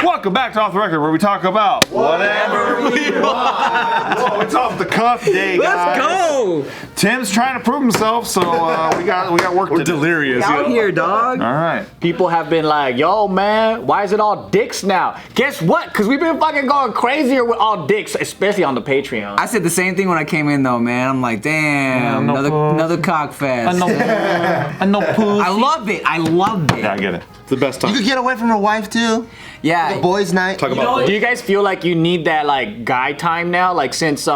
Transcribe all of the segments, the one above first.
Welcome back to Off the Record, where we talk about whatever we want. Whoa, it's off the cuff day, guys. Let's go. Tim's trying to prove himself, so we got work to do. We're delirious. Out here, dog. All right. People have been like, yo, man, why is it all dicks now? Guess what? Because we've been fucking going crazier with all dicks, especially on the Patreon. I said the same thing when I came in, though, man. I'm like, damn, another cock fest. I know pussy. I love it. I love it. Yeah, I get it. It's the best time. You could get away from your wife too. Yeah. The boys' night. Talk about Do you guys feel like you need that like guy time now? Like since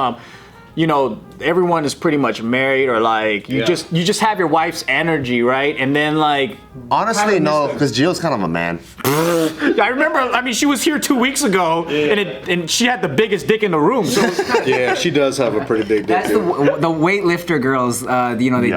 you know, everyone is pretty much married, or like you just have your wife's energy, right? And then like Honestly, no, because Gio's kind of a man. I remember, I mean, she was here 2 weeks ago, and she had the biggest dick in the room. So yeah, she does have a pretty big dick. That's the weightlifter girls. You know, the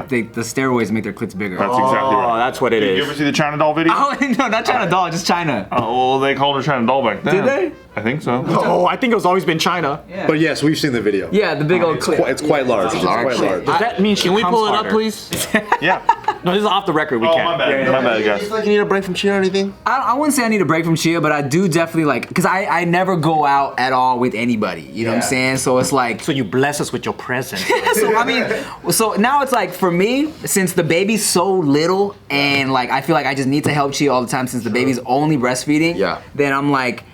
steroids make their clits bigger. That's exactly right. Oh, that's what it Did is. you ever see the China doll video? Oh no, not China doll, just China. Oh, well, they called her China doll back then. Did they? I think so. Oh, I think it's always been China. Yeah. But yes, we've seen the video. Yeah, the big old clip. It's quite large. It's quite large. Does that mean she Can we comes pull it up, harder? please? Yeah. No, this is off the record. We Oh, can't. my bad. My bad, You guys. feel like you need a break from cheer or anything? I wouldn't say I need a break from Chia, but I do definitely like, because I never go out at all with anybody. You know what I'm saying? So it's like, So you bless us with your presence. so I mean, so now it's like for me, since the baby's so little and like I feel like I just need to help Chia all the time since the baby's only breastfeeding. Yeah. Then I'm like,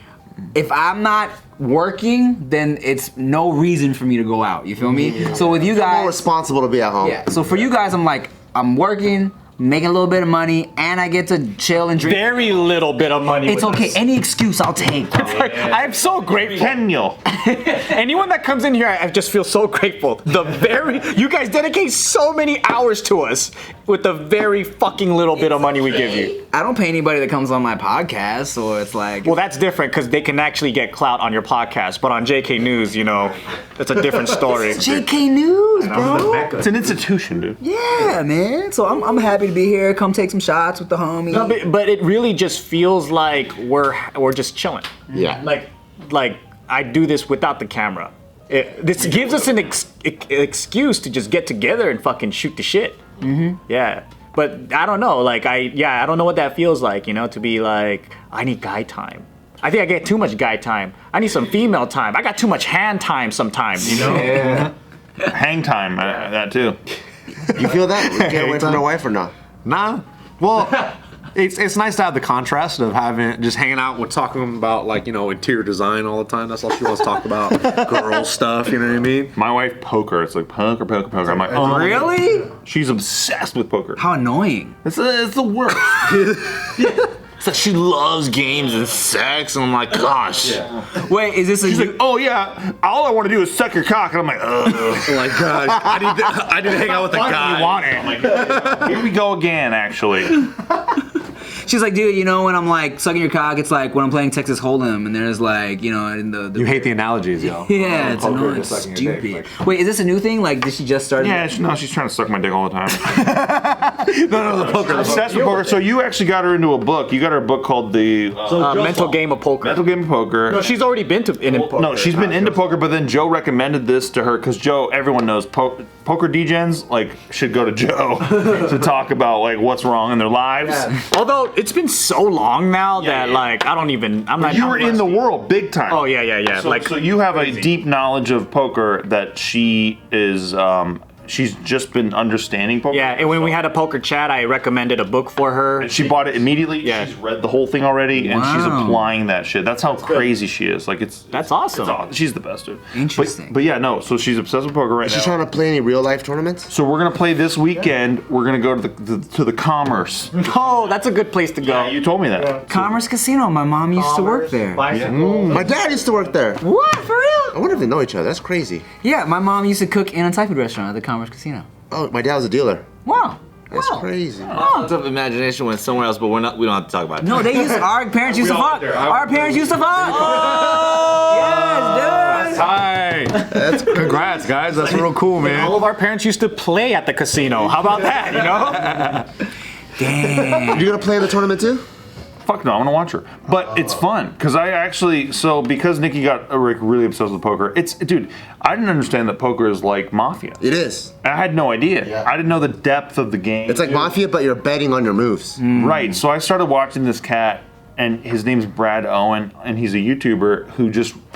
if I'm not working, then it's no reason for me to go out. You feel me? So with you More guys, responsible to be at home. yeah. So for you guys, I'm like, I'm working, making a little bit of money, and I get to chill and drink. Very little bit of money. It's with okay. us. Any excuse I'll take. Like, I'm so grateful. Kenyo. Anyone that comes in here, I just feel so grateful. You guys dedicate so many hours to us with the very fucking little bit of money we give you. I don't pay anybody that comes on my podcast, so it's like. Well, that's different because they can actually get clout on your podcast, but on JK News, you know, that's a different story. JK News, bro. It's an institution, dude. Yeah, man. So I'm happy to be here. Come take some shots with the homie. No, but it really just feels like we're just chilling. Yeah. Like I do this without the camera. This gives us an excuse to just get together and fucking shoot the shit. Mm-hmm. Yeah. But I don't know, like I don't know what that feels like, you know, to be like, I need guy time. I think I get too much guy time. I need some female time. I got too much hand time sometimes, you know? Yeah. Hang time, that too. You feel that? Get away from your wife or not? Nah. Well, it's nice to have the contrast of hanging out with talking about like, you know, interior design all the time. That's all she wants to talk about. Girl stuff, you know what I mean? My wife, poker. It's like poker. I'm like, oh. Really? She's obsessed with poker. How annoying. It's the worst. It's like she loves games and sex, and I'm like, gosh. Wait, is this a? She's like, oh yeah, all I want to do is suck your cock, and I'm like, ugh. Oh my gosh. I need to hang out with a guy. You want it? I'm like, here we go again, actually. She's like, dude, you know, when I'm like sucking your cock, it's like when I'm playing Texas Hold'em, and there's like, you know, in the You hate the analogies, yo. Yeah, it's Poker, annoying. just sucking your dick, Stupid. like- Wait, is this a new thing? Like, did she just start? Yeah, she's trying to suck my dick all the time. No, the poker. Obsessed with poker. So you actually got her into a book. You got her a book called The Mental Game of Poker. Mental Game of Poker. No, she's already been in poker. No, she's been into poker, but then Joe recommended this to her because Joe, everyone knows poker degens like should go to Joe to talk about like what's wrong in their lives. Although it's been so long now that like I'm not. You were in the world big time. Oh yeah. So you have a deep knowledge of poker that she is. She's just been understanding poker. Yeah, and when we had a poker chat, I recommended a book for her. And she bought it immediately. Yeah. She's read the whole thing already, and she's Wow. applying that shit. That's how crazy she is. Like That's awesome. She's the best, dude. Interesting. But yeah, no. So she's obsessed with poker right Is now. she trying to play any real life tournaments? So we're gonna play this weekend. We're gonna go to the Commerce. Oh, that's a good place to go. You told me that. Commerce Casino. My mom used to work there. My dad used to work there. What? For real? I wonder if they know each other. That's crazy. Yeah, my mom used to cook in a Thai food restaurant at the Commerce Casino. Oh, my dad was a dealer. Wow. That's Wow. crazy. Lots of imagination went somewhere else, but we don't have to talk about it. No, they used our parents used to fuck. Our parents used to fuck. Yes, dude. Hi. That's congrats, guys. That's real cool, man. All of our parents used to play at the casino. How about that, you know? Damn. You gonna play in the tournament too? Fuck no, I'm gonna watch her. But it's fun because because Nikki got really obsessed with poker. Dude, I didn't understand that poker is like mafia. It is. I had no idea. I didn't know the depth of the game. It's like mafia, but you're betting on your moves. Right. So I started watching this cat, and his name's Brad Owen, and he's a YouTuber who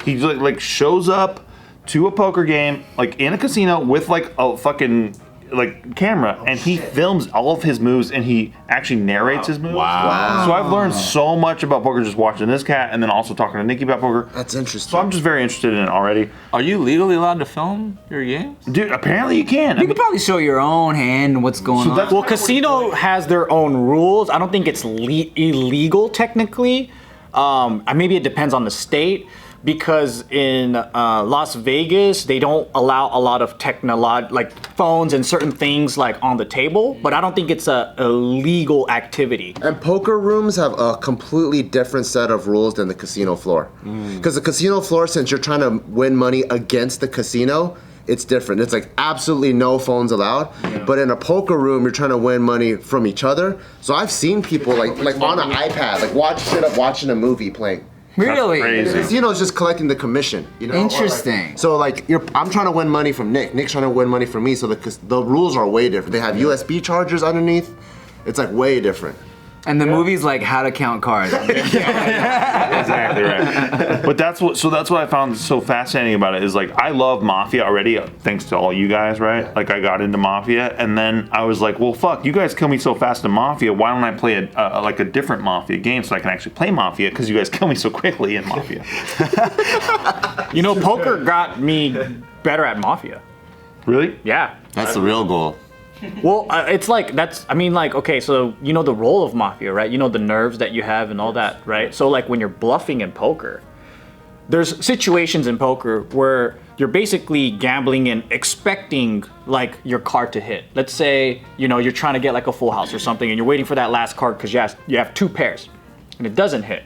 he like shows up to a poker game like in a casino with like a fucking like camera, and he films all of his moves, and he actually narrates his moves. Wow. So I've learned so much about poker just watching this cat, and then also talking to Nikki about poker. That's interesting. So I'm just very interested in it already. Are you legally allowed to film your games? Dude, apparently you can. You could probably show your own hand what's going on. Well, casino has their own rules. I don't think it's illegal technically. Maybe it depends on the state. Because in Las Vegas, they don't allow a lot of like phones and certain things like on the table, but I don't think it's a illegal activity. And poker rooms have a completely different set of rules than the casino floor. Because the casino floor, since you're trying to win money against the casino, it's different. It's like absolutely no phones allowed. Yeah. But in a poker room, you're trying to win money from each other. So I've seen people like on an iPad, like watching a movie playing. Really? And the casino is just collecting the commission, you know. Interesting. Like, so like, I'm trying to win money from Nick. Nick's trying to win money from me. So the rules are way different. They have USB chargers underneath. It's like way different. And the movie's like How to Count Cards. Exactly right. But that's what I found so fascinating about it is like I love Mafia already thanks to all you guys, right? Like I got into Mafia, and then I was like, well, fuck, you guys kill me so fast in Mafia. Why don't I play a different Mafia game so I can actually play Mafia? Because you guys kill me so quickly in Mafia. You know, poker got me better at Mafia. Really? Yeah. That's the real goal. Well, it's like okay, so you know the role of Mafia, right? You know the nerves that you have and all that, right? So like when you're bluffing in poker, there's situations in poker where you're basically gambling and expecting like your card to hit. Let's say, you know, you're trying to get like a full house or something and you're waiting for that last card because you have two pairs and it doesn't hit.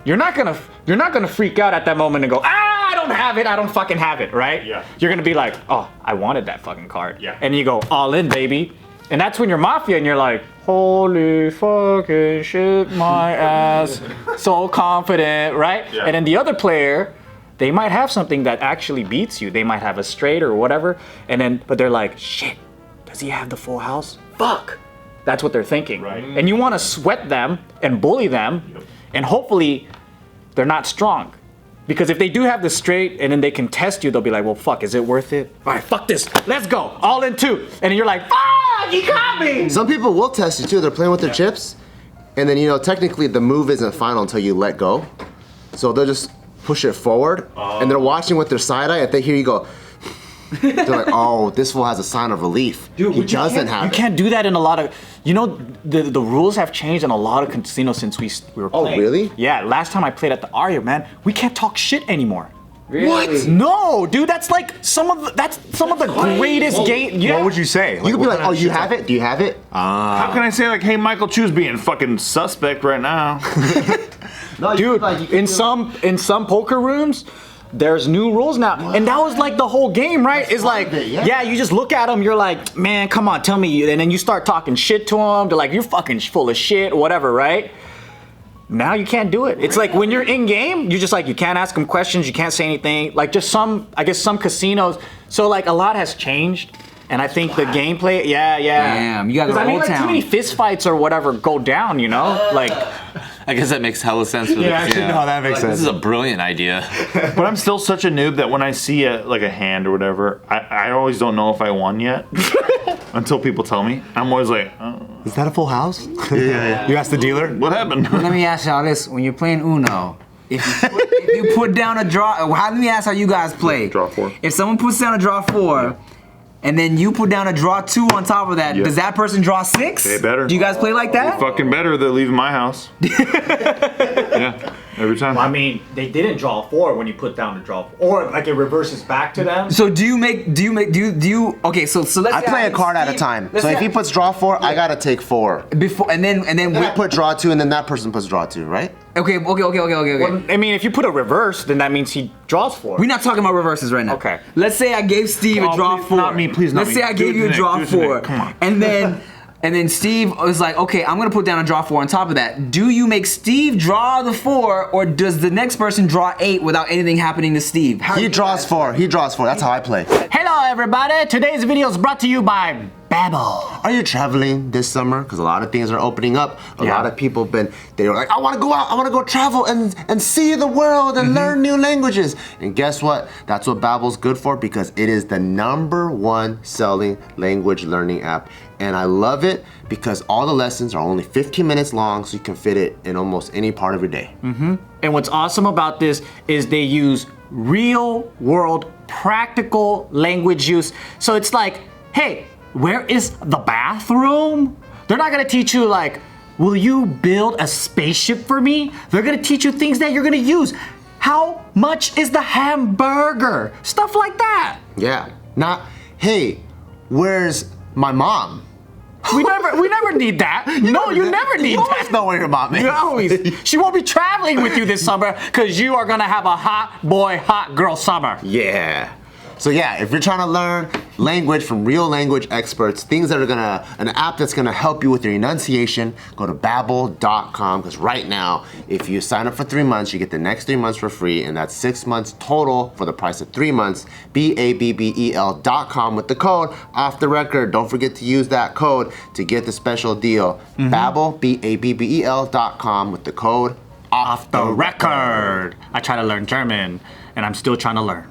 You're not gonna freak out at that moment and go, I don't have it, I don't fucking have it, right? Yeah. You're gonna be like, oh, I wanted that fucking card. Yeah. And you go, all in, baby. And that's when you're Mafia and you're like, holy fucking shit, my ass. So confident, right? Yeah. And then the other player, they might have something that actually beats you. They might have a straight or whatever. But they're like, shit, does he have the full house? Fuck. That's what they're thinking. Right. And you wanna sweat them and bully them, and hopefully they're not strong. Because if they do have the straight and then they can test you, they'll be like, well, fuck, is it worth it? All right, fuck this, let's go, all in two. And then you're like, fuck, you got me. Some people will test you too. They're playing with their chips, and then, you know, technically the move isn't final until you let go. So they'll just push it forward, and they're watching with their side eye. If they hear you go, they're like, oh, this fool has a sign of relief. Dude, he doesn't have You it. can't do that in a lot of, you know, the rules have changed in a lot of casinos since we were playing. Oh, really? Yeah, last time I played at the Aria, man, we can't talk shit anymore. Really? What? No, dude, that's some of the greatest game. Yeah. What would you say? You could be like, oh, you have it? Do you have it? How can I say like, hey, Michael Chu's being fucking suspect right now? No, Dude, in some poker rooms, there's new rules now, and that was like the whole game, right? It's like, yeah, you just look at them, you're like, man, come on, tell me, and then you start talking shit to them. They're like, you're fucking full of shit, whatever, right? Now you can't do it. It's like when you're in game, you just like, you can't ask them questions, you can't say anything. Like just some casinos. So like a lot has changed, and I think the gameplay, yeah. Damn, you gotta go I mean, Old like Town. too many fist fights or whatever go down, you know, like. I guess that makes hella sense for Yeah, no, that makes This sense. is a brilliant idea. But I'm still such a noob that when I see a hand or whatever, I always don't know if I won yet until people tell me. I'm always like, oh. Is that a full house? Yeah. You asked the dealer? What happened? Let me ask y'all this: when you're playing Uno, if you put down a draw, let me ask how you guys play. Draw four. If someone puts down a draw 4, and then you put down a draw 2 on top of that, Yeah. does that person draw 6? They better. Do you guys play like that? Fucking better than leaving my house. Yeah, every time. I mean, they didn't draw 4 when you put down the draw 4, or like it reverses back to them. So do you? Okay, so let's. I say play a card at a time. So if he puts draw 4, I gotta take 4. before, and then We put draw 2, and then that person puts draw 2, right? Okay. Well, I mean, if you put a reverse, then that means he draws 4. We're not talking about reverses right now. Okay. Let's say I gave Steve a Oh, draw please, 4. not me, please, not Let's me. say I Do gave it you a to Nick, draw do it to Nick, 4. come on. And then Steve was like, okay, I'm gonna put down a draw 4 on top of that. Do you make Steve draw the 4, or does the next person draw 8 without anything happening to Steve? He draws 4. That's how I play. Hello, everybody. Today's video is brought to you by Babbel. Are you traveling this summer? Because a lot of things are opening up. A lot of people they were like, I want to go out. I want to go travel and see the world and learn new languages. And guess what? That's what Babbel's good for, because it is the #1 selling language learning app. And I love it because all the lessons are only 15 minutes long, so you can fit it in almost any part of your day. And what's awesome about this is they use real world practical language use. So it's like, hey, where is the bathroom? They're not gonna teach you like, will you build a spaceship for me? They're gonna teach you things that you're gonna use. How much is the hamburger? Stuff like that. Yeah. Not, hey, where's my mom? We never need that. No, you never need You always that. know where your mom is. You always. She won't be traveling with you this summer because you are gonna have a hot boy, hot girl summer. Yeah. So yeah, if you're trying to learn language from real language experts, things that are an app that's gonna help you with your enunciation, go to Babbel.com, because right now, if you sign up for 3 months, you get the next 3 months for free, and that's 6 months total for the price of 3 months. Babbel.com with the code off the record. Don't forget to use that code to get the special deal. Babbel, Babbel.com with the code off the record. I try to learn German, and I'm still trying to learn.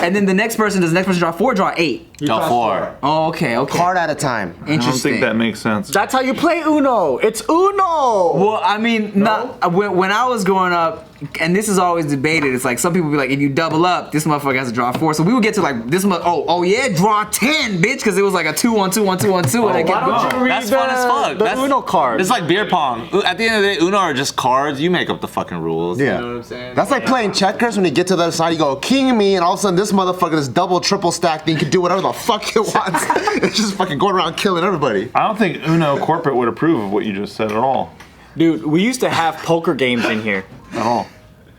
And then the next person, does the next person draw 4 or draw 8? Draw 4. Oh, okay. Card at a time. I don't Interesting. think that makes sense. That's how you play Uno. It's Uno. Well, I mean, when I was growing up, and this is always debated, it's like some people be like, if you double up, this motherfucker has to draw 4. So we would get to like this oh yeah, draw 10, bitch, because it was like a 2 1 2 1 2 1 2, and it kept going. read That's fun as fuck. the That's Uno card? It's like beer pong. At the end of the day, Uno are just cards. You make up the fucking rules. Yeah. You know what I'm saying? That's like playing checkers. When you get to the other side, you go king me, and all of a sudden this motherfucker is double, triple stacked, and you can do whatever the fuck it wants. It's just fucking going around killing everybody. I don't think Uno corporate would approve of what you just said at all. Dude, we used to have poker games in here. At all.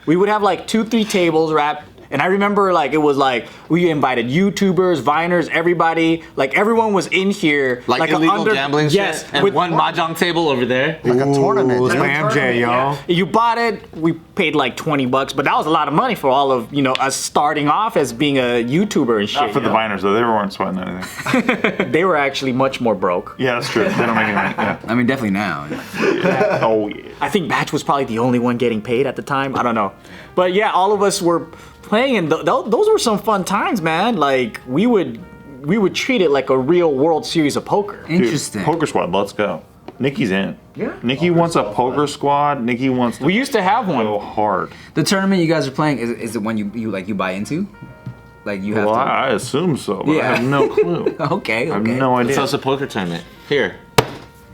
We would have like 2-3 tables wrapped. And I remember like it was like we invited YouTubers, Viners, everybody. Like everyone was in here. Like a illegal gambling yes, shit. And one mahjong table over there. Like a tournament. dude. Slam J, yo. Yeah. You bought it, we paid like $20, but that was a lot of money for all of, us starting off as being a YouTuber and shit. Not for the Viners though. They weren't sweating anything. They were actually much more broke. Yeah, that's true. They don't make any money. Yeah. I mean, definitely now. Oh yeah. I think Batch was probably the only one getting paid at the time. I don't know. But yeah, all of us were playing, and those were some fun times, man. Like we would treat it like a real World Series of poker. Dude, Interesting. poker squad, let's go. Nikki's in. Yeah. Nikki wants a poker squad. Nikki wants to We used to have go one. hard. The tournament you guys are playing, is it one you buy into? Like you have Well, to. I assume so, but Yeah. I have no clue. Okay. I have no idea. So it's a poker tournament. Here.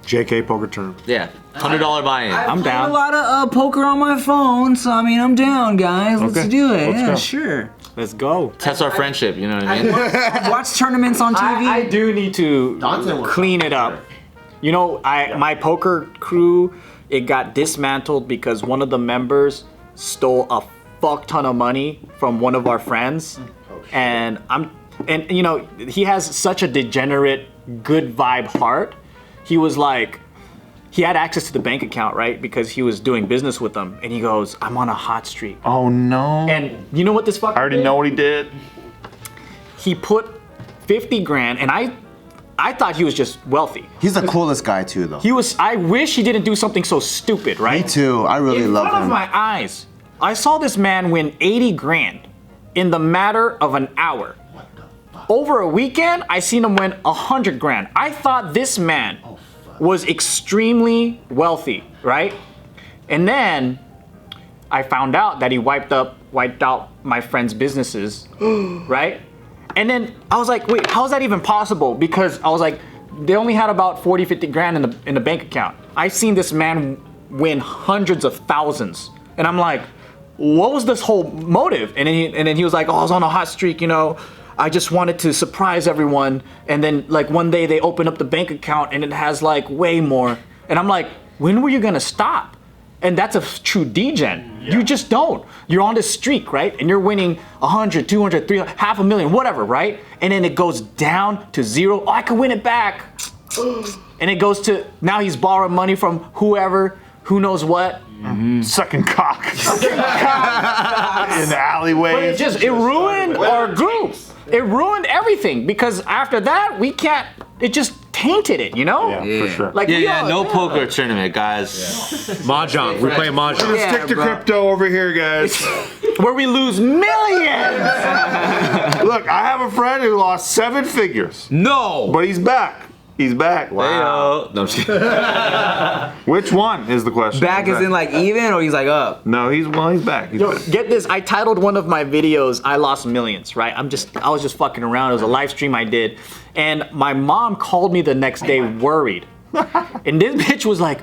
JK poker tournament. Yeah. $100 buy-in. I'm I play down. a lot of poker on my phone, so I mean, I'm down, guys. Let's Okay. do it. Let's Yeah, go. sure. Let's go. Test our friendship, you know what I mean? I watch tournaments on TV. I do need to clean it up. My poker crew, it got dismantled because one of the members stole a fuck ton of money from one of our friends, and he has such a degenerate, good vibe heart. He was like, he had access to the bank account, right? Because he was doing business with them, and he goes, "I'm on a hot streak." Oh no. And you know what this fucker I already did? know what he did. He put 50 grand, and I thought he was just wealthy. He's the coolest guy too, though. I wish he didn't do something so stupid, right? Me too. I really In love front of him. my eyes, I saw this man win 80 grand in the matter of an hour. Over a weekend, I seen him win 100 grand. I thought this man was extremely wealthy, right? And then I found out that he wiped out my friend's businesses, right? And then I was like, wait, how is that even possible? Because I was like, they only had about 40, 50 grand in the bank account. I've seen this man win hundreds of thousands. And I'm like, what was this whole motive? And then he was like, oh, I was on a hot streak, I just wanted to surprise everyone. And then like one day they open up the bank account and it has like way more. And I'm like, when were you gonna stop? And that's a true degen. You just don't. You're on this streak, right? And you're winning 100, 200, 300, $500,000, whatever, right? And then it goes down to zero. Oh, I can win it back. And it goes to, now he's borrowing money from whoever, who knows what. Sucking cock. In the alleyways. But it ruined our group. It ruined everything because after that we can't it just tainted it, you know? Yeah, for sure. Like, Yeah, no poker tournament, guys. Mahjong. We play Mahjong. Yeah, Stick to bro. crypto over here, guys. where we lose millions. Look, I have a friend who lost 7 figures, No. but he's back. He's back. Wow. No, I'm just kidding. Which one is the question? Back is in like even or he's like up? No, he's back. He's Yo, back. get this. I titled one of my videos, I Lost Millions, right? I was just fucking around. It was a live stream I did. And my mom called me the next day worried. And this bitch was like,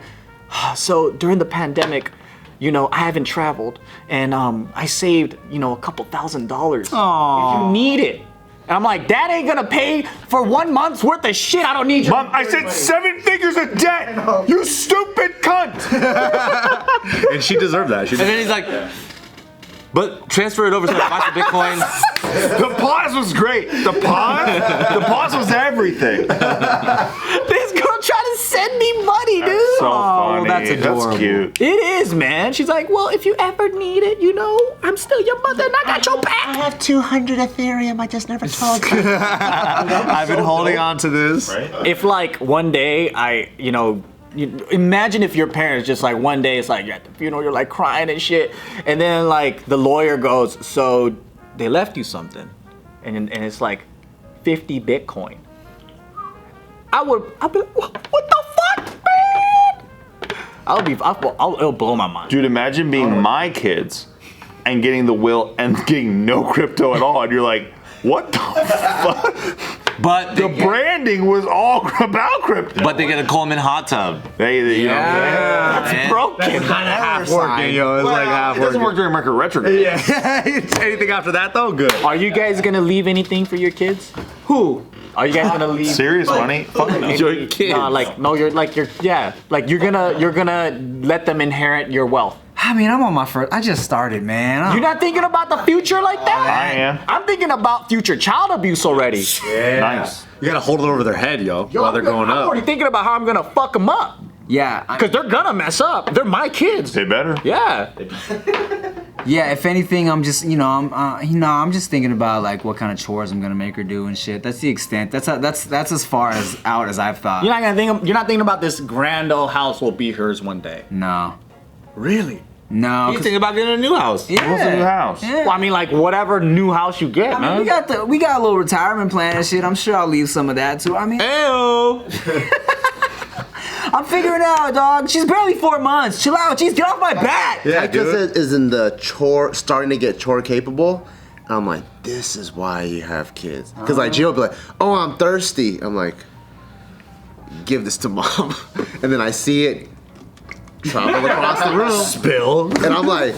so during the pandemic, you know, I haven't traveled and I saved, you know, a couple $1,000. If you need it. And I'm like, that ain't gonna pay for 1 month's worth of shit. I don't need your Mom, I said 7 figures of debt. You stupid cunt. And she deserved that. She And then he's like, but transfer it over so I buy some Bitcoin. The pause was great. The pause was everything. This girl trying to send me money, dude. So funny. that's adorable. That's cute. It is, man. She's like, well, if you ever need it, you know, I'm still your mother and I got your back. I have 200 Ethereum. I just never told you. I've been holding on to this. If like one day imagine if your parents just like one day it's like you're at the funeral, you're like crying and shit, and then like the lawyer goes, so they left you something, and it's like 50 Bitcoin. I'll be like, what the fuck, man? It'll blow my mind. Dude, imagine being my kids and getting the will and getting no crypto at all, and you're like, what the fuck? But The branding was all about crypto. but they get a Coleman hot tub. You know what I'm saying? Man. Broken. Half working, yo. It's like half It doesn't working. work during Mercury retrograde. Anything after that, though, good. Are you guys gonna leave anything for your kids? Who? Are you guys gonna leave? Serious money? Fuck no. Your kids. You're gonna let them inherit your wealth. I mean, I'm on my first. I just started, man. You're not thinking about the future like that? I am. I'm thinking about future child abuse already. Nice. You gotta hold it over their head, yo, while they're growing I'm up. already thinking about how I'm gonna fuck them up. Yeah. Because they're gonna mess up. They're my kids. They better. Yeah. Yeah. If anything, I'm just, I'm just thinking about like what kind of chores I'm gonna make her do and shit. That's the extent. That's as far as out as I've thought. You're not thinking about this grand old house will be hers one day. No. Really? No. You think about getting a new house. Yeah. What's a new house? Yeah. Well, I mean, like whatever new house you get, I mean, man. we got a little retirement plan and shit. I'm sure I'll leave some of that too. I mean, Ew. I'm figuring it out, dog. She's barely 4 months. Chill out. Jeez, get off my back. Yeah, Micah is in the chore, starting to get chore capable. And I'm like, this is why you have kids. Because like Gio will be like, oh, I'm thirsty. I'm like, give this to mom. And then I see it travel across the room. Spill. And I'm like,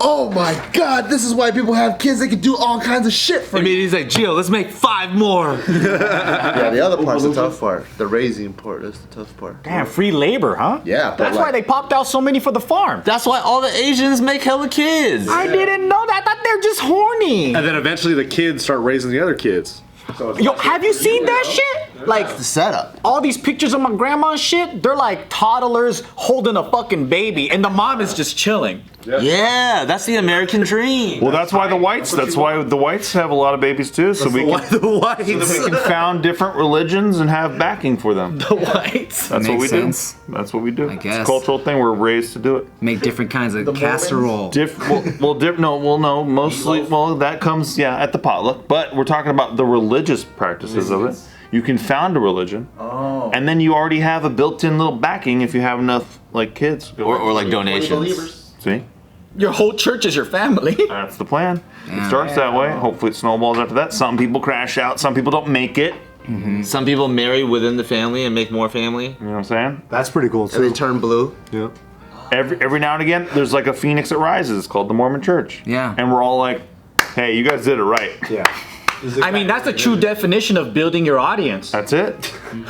oh my God, this is why people have kids. They can do all kinds of shit for I you. mean, he's like, Gio, let's make 5 more. Yeah, the other part's the tough part. The raising part is the tough part. Damn, free labor, huh? Yeah, but That's like- why they popped out so many for the farm. That's why all the Asians make hella kids. I didn't know that. I thought they're just horny. And then eventually the kids start raising the other kids. Yo, have you seen that shit? Like, The setup. all these pictures of my grandma and shit, they're like toddlers holding a fucking baby, and the mom is just chilling. Yeah, that's the American dream. Well, that's why the whites have a lot of babies too, so we can found different religions and have backing for them. The whites. That's what we Makes sense. do. That's what we do. I It's guess. a cultural thing. We're raised to do it. Make different kinds of casserole. Mostly, that comes, at the potluck. But we're talking about the religious practices of it. You can found a religion, and then you already have a built-in little backing if you have enough, like, kids. Or like donations. See? Your whole church is your family. That's the plan. It starts that way. Hopefully it snowballs after that. Some people crash out. Some people don't make it. Some people marry within the family and make more family. You know what I'm saying? That's pretty cool, And they too. turn blue. Yeah. Every now and again, there's like a phoenix that rises. It's called the Mormon Church. Yeah. And we're all like, hey, you guys did it right. Yeah. I mean, that's the true definition of building your audience. That's it. You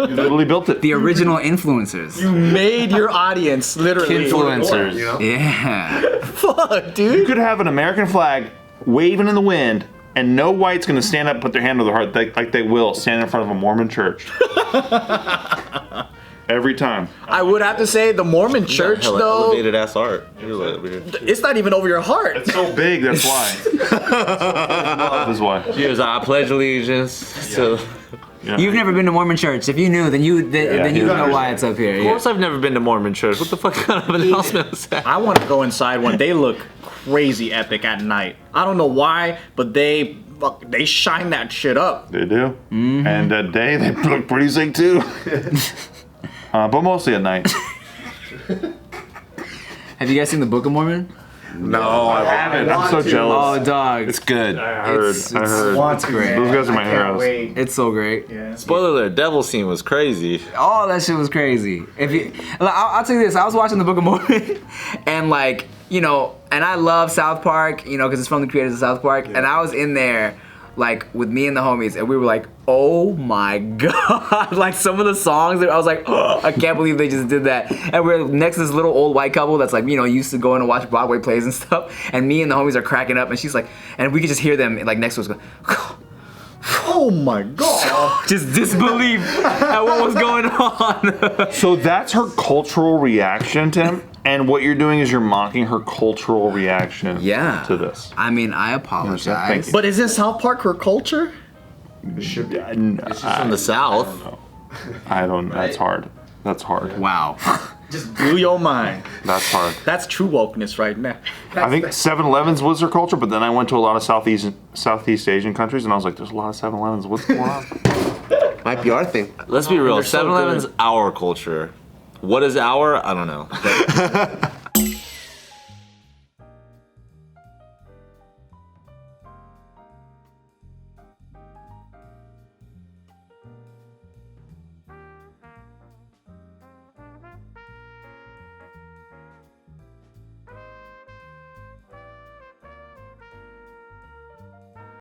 literally built it. The original influencers. You made your audience literally. Influencers. Yeah. Fuck, dude. You could have an American flag waving in the wind, and no white's gonna stand up and put their hand on their heart like they will stand in front of a Mormon church. Every time. I would have to say the Mormon church, Hella though, elevated ass art. You're like weird. it's not even over your heart. It's so big, that's why. Love is why. Here's I pledge allegiance to. Yeah. You've never been to Mormon church. If you knew, then you know why it's up here. Of course, I've never been to Mormon church. What the fuck kind of announcement was that? I want to go inside one. They look crazy epic at night. I don't know why, but they shine that shit up. They do. And at day, they look pretty sick too. But mostly at night. Have you guys seen the Book of Mormon? No, I haven't. I'm so jealous. Oh, dog. It's good. I heard. It's Those great. guys are my heroes. It's so great. Spoiler alert, devil scene was crazy. All that shit was crazy. If you, I'll tell you this. I was watching the Book of Mormon, and like, you know, and I love South Park, you know, because it's from the creators of South Park, and I was in there, like, with me and the homies, and we were like, oh my god, like some of the songs, I was like, oh, I can't believe they just did that. And we're next to this little old white couple that's like, you know, used to going to watch Broadway plays and stuff, and me and the homies are cracking up, and she's like, and we could just hear them like next to us going, Oh my god. just disbelief at what was going on. So that's her cultural reaction, Tim. And what you're doing is you're mocking her cultural reaction to this. I mean, I apologize. Thank you. But isn't South Park her culture? It's just from the South. I don't. That's hard. That's hard. Wow. Just blew your mind. That's hard. That's true wokeness right now. I think 7-Elevens was her culture, but then I went to a lot of Southeast Asian countries, and I was like, "There's a lot of 7-Elevens. What's going on?" Might be our thing. Let's be real. They're so 7-Eleven's our culture. What is our? I don't know.